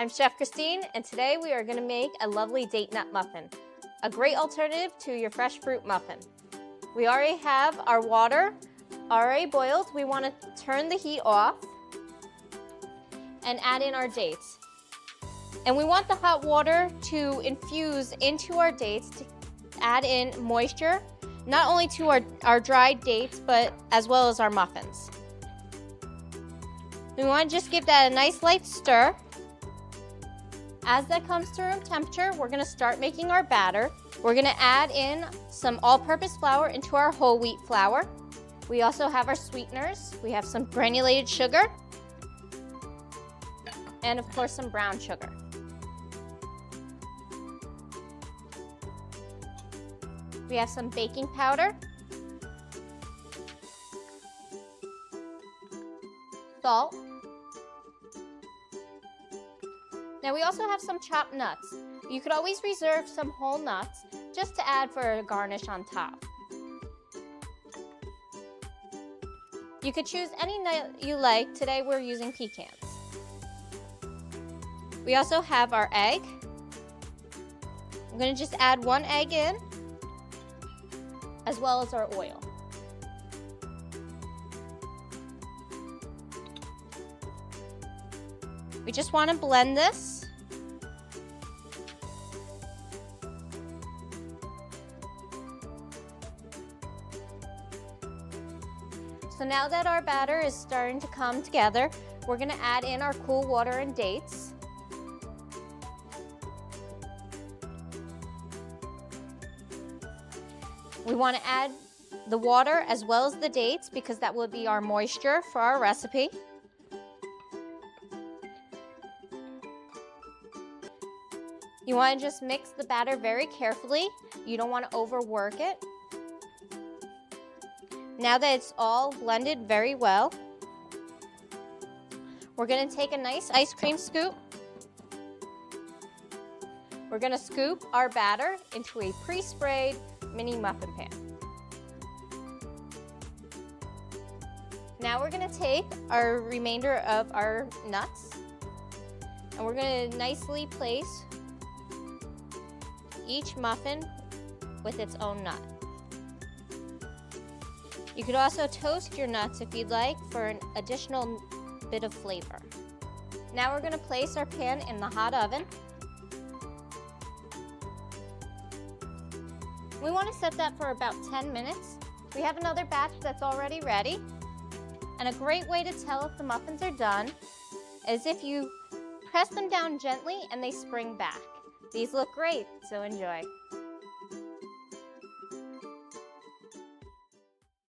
I'm Chef Christine, and today we are going to make a lovely date nut muffin, a great alternative to your fresh fruit muffin. We already have our water already boiled. We want to turn the heat off and add in our dates. And we want the hot water to infuse into our dates to add in moisture, not only to our dried dates, but as well as our muffins. We want to just give that a nice light stir. As that comes to room temperature, we're going to start making our batter. We're going to add in some all-purpose flour into our whole wheat flour. We also have our sweeteners. We have some granulated sugar, and of course some brown sugar. We have some baking powder, salt. Now we also have some chopped nuts. You could always reserve some whole nuts just to add for a garnish on top. You could choose any nut you like. Today we're using pecans. We also have our egg. I'm going to just add one egg in, as well as our oil. We just want to blend this. So now that our batter is starting to come together, we're going to add in our cool water and dates. We want to add the water as well as the dates because that will be our moisture for our recipe. You want to just mix the batter very carefully. You don't want to overwork it. Now that it's all blended very well, we're going to take a nice ice cream scoop. We're going to scoop our batter into a pre-sprayed mini muffin pan. Now we're going to take our remainder of our nuts and we're going to nicely place each muffin with its own nut. You could also toast your nuts if you'd like for an additional bit of flavor. Now we're going to place our pan in the hot oven. We want to set that for about 10 minutes. We have another batch that's already ready. And a great way to tell if the muffins are done is if you press them down gently and they spring back. These look great, so enjoy.